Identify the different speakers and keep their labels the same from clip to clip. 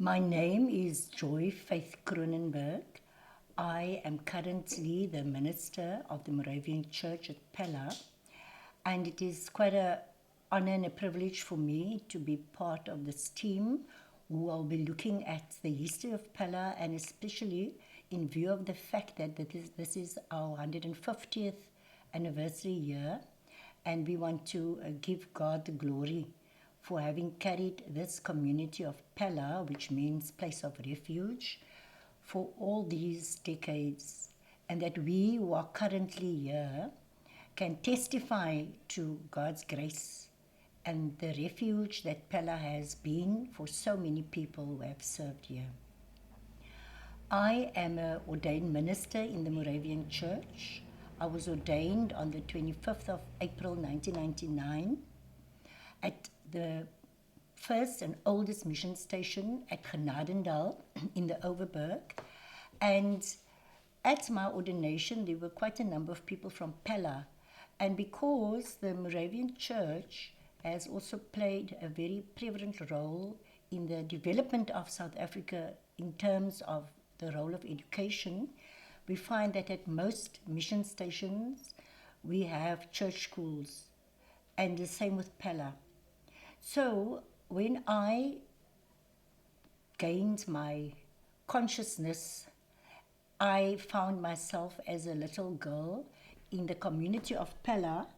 Speaker 1: My name is Joy Faith Kronenberg. I am currently the minister of the Moravian Church at Pella, and it is quite an honor and a privilege for me to be part of this team who will be looking at the history of Pella, and especially in view of the fact that this is our 150th anniversary year, and we want to give God the glory for having carried this community of Pella, which means place of refuge, for all these decades, and that we who are currently here can testify to God's grace and the refuge that Pella has been for so many people who have served here. I am an ordained minister in the Moravian Church. I was ordained on the 25th of April 1999 at the first and oldest mission station at Genadendal in the Overberg. And at my ordination, there were quite a number of people from Pella. And because the Moravian Church has also played a very prevalent role in the development of South Africa in terms of the role of education, we find that at most mission stations, we have church schools, and the same with Pella. So when I gained my consciousness, I found myself as a little girl in the community of Pella,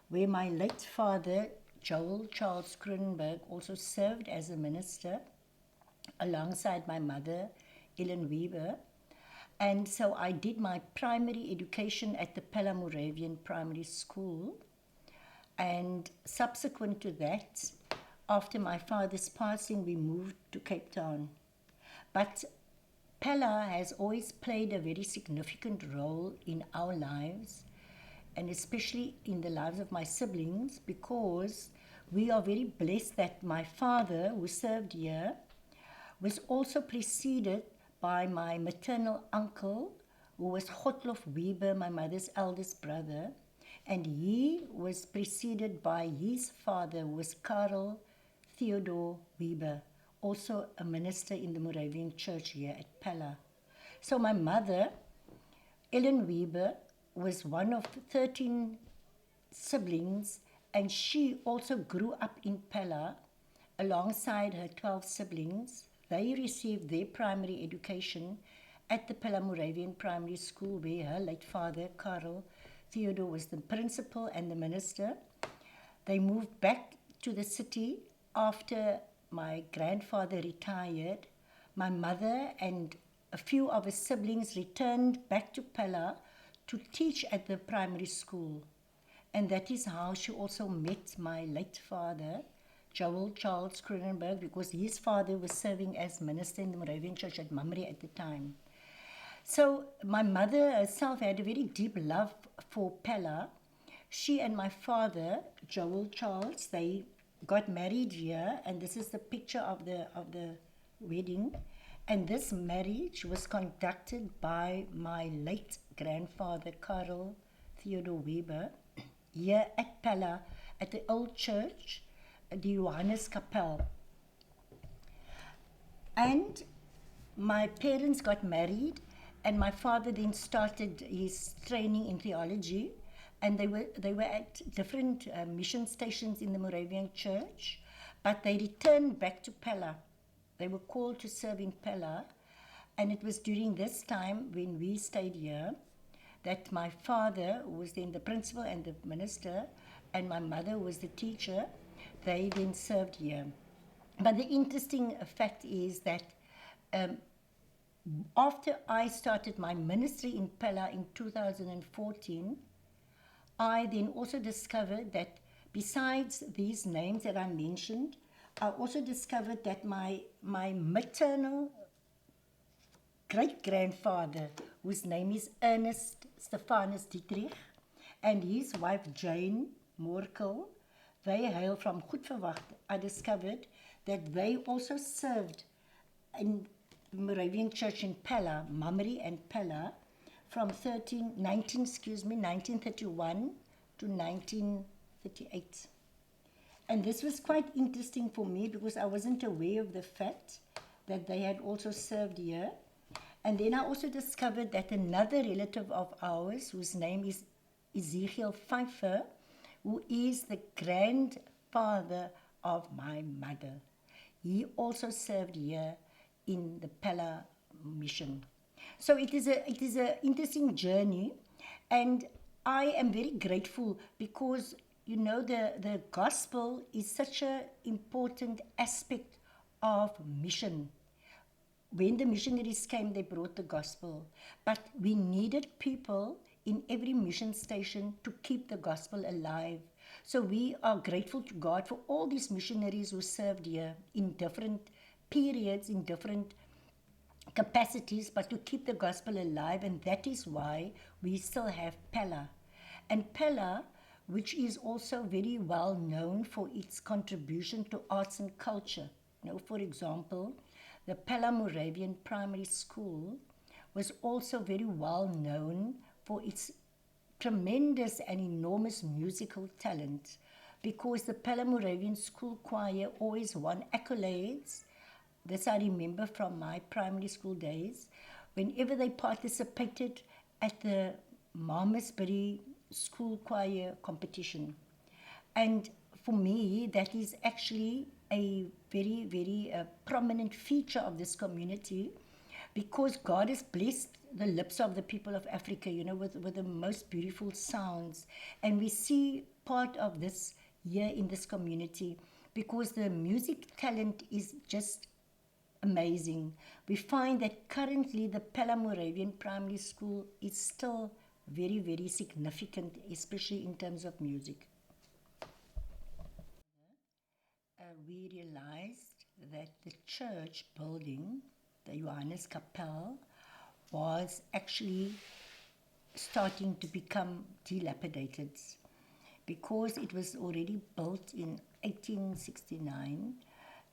Speaker 1: where my late father, Joel Charles Kronenberg, also served as a minister alongside my mother, Ellen Weber. And so I did my primary education at the Pella Moravian Primary School. And subsequent to that, after my father's passing, we moved to Cape Town. But Pella has always played a very significant role in our lives, and especially in the lives of my siblings, because we are very blessed that my father, who served here, was also preceded by my maternal uncle, who was Gotlof Weber, my mother's eldest brother, and he was preceded by his father, who was Karel Theodore Weber, also a minister in the Moravian Church here at Pella. So my mother, Ellen Weber, was one of 13 siblings, and she also grew up in Pella alongside her 12 siblings. They received their primary education at the Pella Moravian Primary School, where her late father, Karel Theodore, was the principal and the minister. They moved back to the city after my grandfather retired. My mother and a few of her siblings returned back to Pella to teach at the primary school. And that is how she also met my late father, Joel Charles Kronenberg, because his father was serving as minister in the Moravian Church at Mamre at the time. So my mother herself had a very deep love for Pella. She and my father, Joel Charles, they got married here, and this is the picture of the wedding. And this marriage was conducted by my late grandfather, Karel Theodore Weber, here at Pella, at the old church, the Johannes Kapel. And my parents got married, and my father then started his training in theology, and they were at different mission stations in the Moravian Church, but they returned back to Pella. They were called to serve in Pella, and it was during this time when we stayed here that my father, who was then the principal and the minister, and my mother was the teacher, they then served here. But the interesting fact is that after I started my ministry in Pella in 2014, I then also discovered that besides these names that I mentioned, I also discovered that my maternal great-grandfather, whose name is Ernest Stephanus Dietrich, and his wife Jane Morkel, they hail from Goedverwacht. I discovered that they also served in the Moravian Church in Pella, Mamre and Pella, from 1931 to 1938. And this was quite interesting for me because I wasn't aware of the fact that they had also served here. And then I also discovered that another relative of ours, whose name is Ezekiel Pfeiffer, who is the grandfather of my mother, he also served here in the Pella mission. So it is a interesting journey, and I am very grateful because you know the gospel is such an important aspect of mission. When the missionaries came, they brought the gospel, but we needed people in every mission station to keep the gospel alive. So we are grateful to God for all these missionaries who served here in different periods, in different capacities, but to keep the gospel alive, and that is why we still have Pella. And Pella, which is also very well known for its contribution to arts and culture. You know, for example, the Pella Moravian Primary School was also very well known for its tremendous and enormous musical talent, because the Pella Moravian School Choir always won accolades. This I remember from my primary school days. Whenever they participated at the Malmesbury School Choir competition. And for me, that is actually a very, very prominent feature of this community, because God has blessed the lips of the people of Africa, you know, with the most beautiful sounds. And we see part of this here in this community, because the music talent is just amazing. We find that currently the Pella Moravian Primary School is still very, very significant, especially in terms of music. We realized that the church building, the Johannes Kapel, was actually starting to become dilapidated, because it was already built in 1869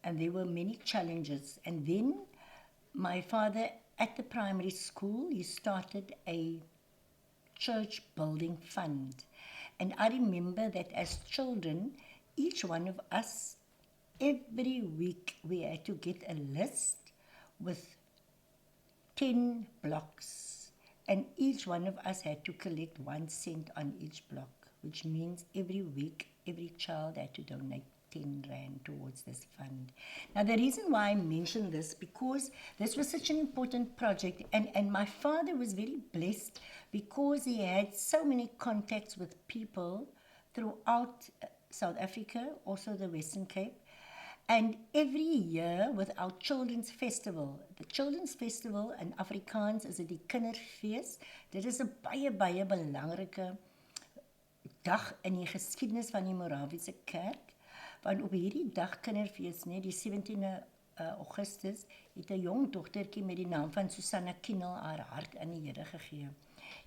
Speaker 1: and there were many challenges. And then my father, at the primary school, he started a church building fund. And I remember that as children, each one of us, every week we had to get a list with 10 blocks, and each one of us had to collect 1 cent on each block, which means every week every child had to donate 10 rand towards this fund. Now the reason why I mention this, because this was such an important project, and my father was very blessed because he had so many contacts with people throughout South Africa, also the Western Cape. And every year with our Children's Festival, the Children's Festival in Afrikaans is die Kinderfees. Dit is 'n baie belangrike dag in die geskiedenis van die Moraviese Kerk, want op hierdie dag Kinderfees, die 17de Augustus, het 'n jong dogtertjie met die naam van Susanna Kinnel haar hart aan die Here gegee.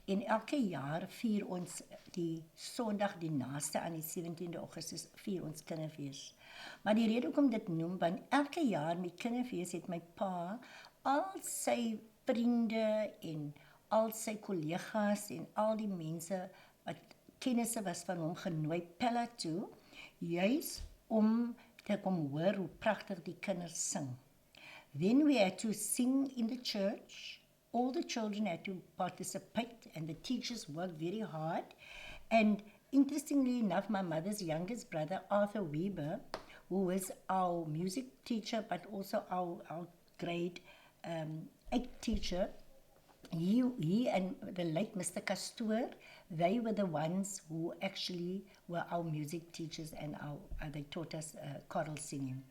Speaker 1: En elke jaar vier ons die Sondag die naaste aan die 17de Augustus vier ons Kinderfees. Maar die rede hoekom dit noem, want elke jaar met Kinderfees het my pa al sy vriende en al sy kollegas en al die mense wat kennisse was van hom genooi Pella toe, juis om te kom hoor hoe pragtig die kinders sing. Then we had to sing in the church. All the children had to participate, and the teachers worked very hard. And interestingly enough, my mother's youngest brother, Arthur Weber, who was our music teacher, but also our grade 8 teacher, he and the late Mr. Castor, they were the ones who actually were our music teachers, and they taught us choral singing.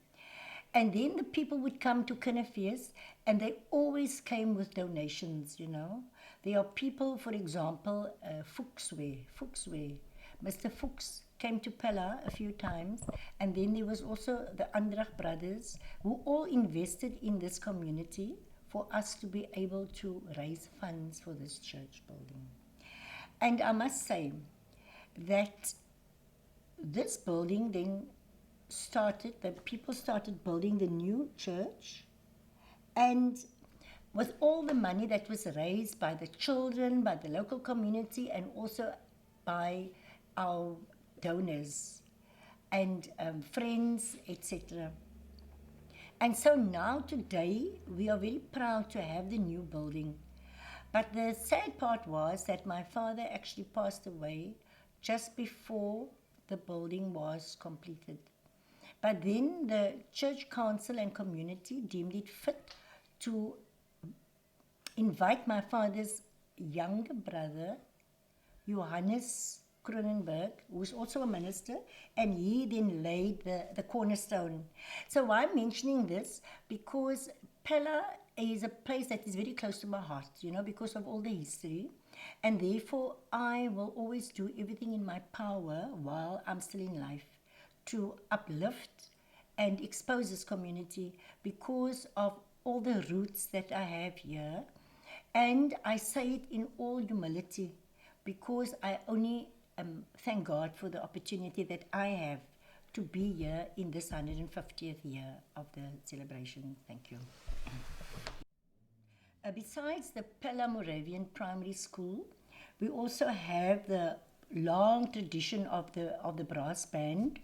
Speaker 1: And then the people would come to Kinderfees, and they always came with donations, you know. There are people, for example, Fuchsway. Mr. Fuchs came to Pella a few times, and then there was also the Andrach brothers, who all invested in this community for us to be able to raise funds for this church building. And I must say that this building then the people started building the new church, and with all the money that was raised by the children, by the local community, and also by our donors and friends, etc. And so now today, we are very proud to have the new building. But the sad part was that my father actually passed away just before the building was completed. But then the church council and community deemed it fit to invite my father's younger brother, Johannes Kronenberg, who was also a minister, and he then laid the cornerstone. So why I'm mentioning this? Because Pella is a place that is very close to my heart, because of all the history. And therefore, I will always do everything in my power while I'm still in life to uplift and expose this community because of all the roots that I have here. And I say it in all humility because I only thank God for the opportunity that I have to be here in this 150th year of the celebration. Thank you. Besides the Pella Moravian Primary School, we also have the long tradition of the brass band.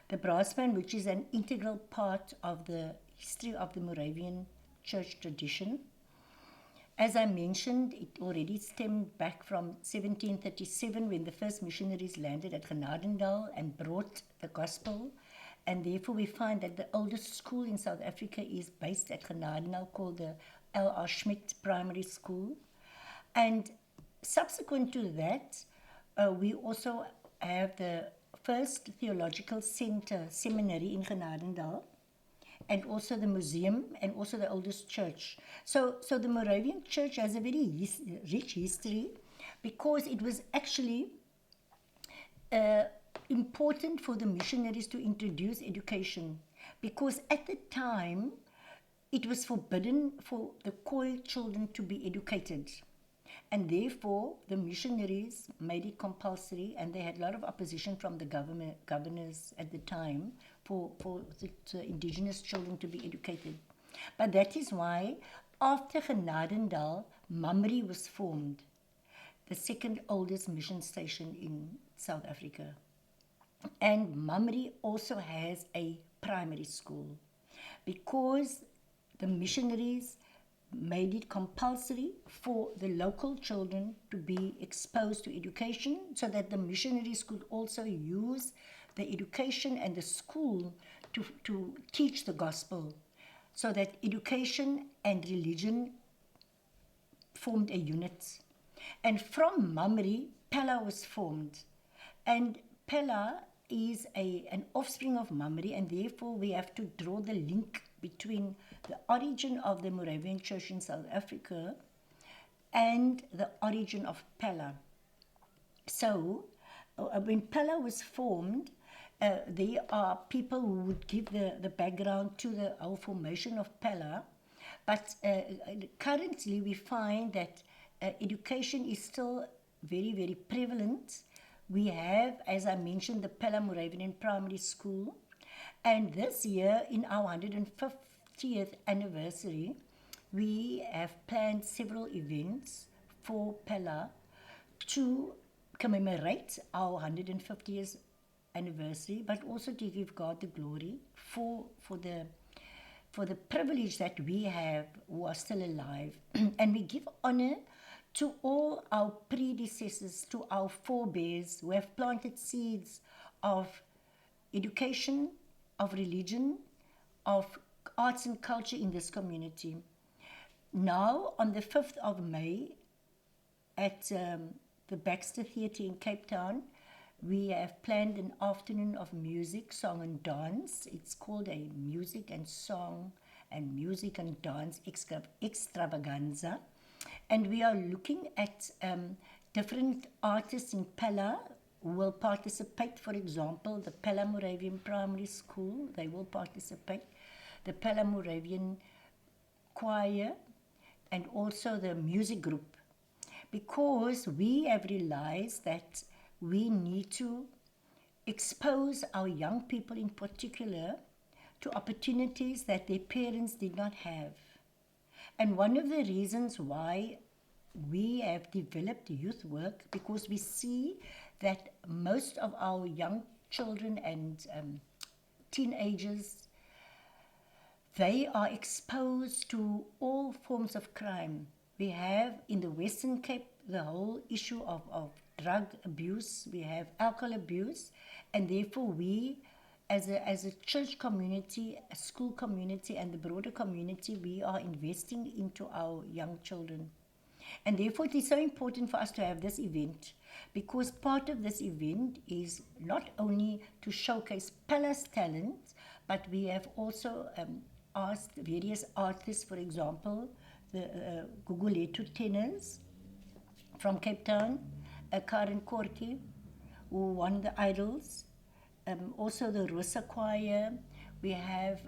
Speaker 1: The brass band, which is an integral part of the history of the Moravian church tradition. As I mentioned, it already stemmed back from 1737 when the first missionaries landed at Genadendal and brought the gospel. And therefore we find that the oldest school in South Africa is based at Genadendal, called the L.R. Schmidt Primary School. And subsequent to that, we also have the first theological center, seminary in Genadendal, and also the museum, and also the oldest church. So the Moravian church has a very rich history because it was actually important for the missionaries to introduce education, because at the time it was forbidden for the Khoi children to be educated. And therefore, the missionaries made it compulsory, and they had a lot of opposition from the governors at the time for the indigenous children to be educated. But that is why, after Genadendal, Mamre was formed, the second oldest mission station in South Africa. And Mamre also has a primary school because the missionaries made it compulsory for the local children to be exposed to education, so that the missionaries could also use the education and the school to teach the gospel, so that education and religion formed a unit. And from Mamre, Pella was formed. And Pella is an offspring of Mamre, and therefore we have to draw the link between the origin of the Moravian Church in South Africa and the origin of Pella. So, when Pella was formed, there are people who would give the background to the whole formation of Pella, but currently we find that education is still very, very prevalent. We have, as I mentioned, the Pella Moravian Primary School, and this year, in our 150th anniversary, we have planned several events for Pella to commemorate our 150th anniversary, but also to give God the glory for the privilege that we have who are still alive. And we give honor to all our predecessors, to our forebears who have planted seeds of education, of religion, of arts and culture in this community. Now, on the 5th of May, at the Baxter Theatre in Cape Town, we have planned an afternoon of music, song and dance. It's called a music and song and music and dance extravaganza. And we are looking at different artists in Pella who will participate. For example, the Pella Moravian Primary School, they will participate. The Pella Moravian Choir, and also the music group. Because we have realized that we need to expose our young people in particular to opportunities that their parents did not have. And one of the reasons why we have developed youth work, because we see that most of our young children and teenagers they are exposed to all forms of crime. We have in the Western Cape the whole issue of drug abuse, we have alcohol abuse, and therefore we, as a church community, a school community, and the broader community, we are investing into our young children. And therefore, it is so important for us to have this event because part of this event is not only to showcase Pella's talent, but we have also asked various artists, for example, the Guguletu tenors from Cape Town, Karen Korti, who won the Idols, also the Rosa Choir. We have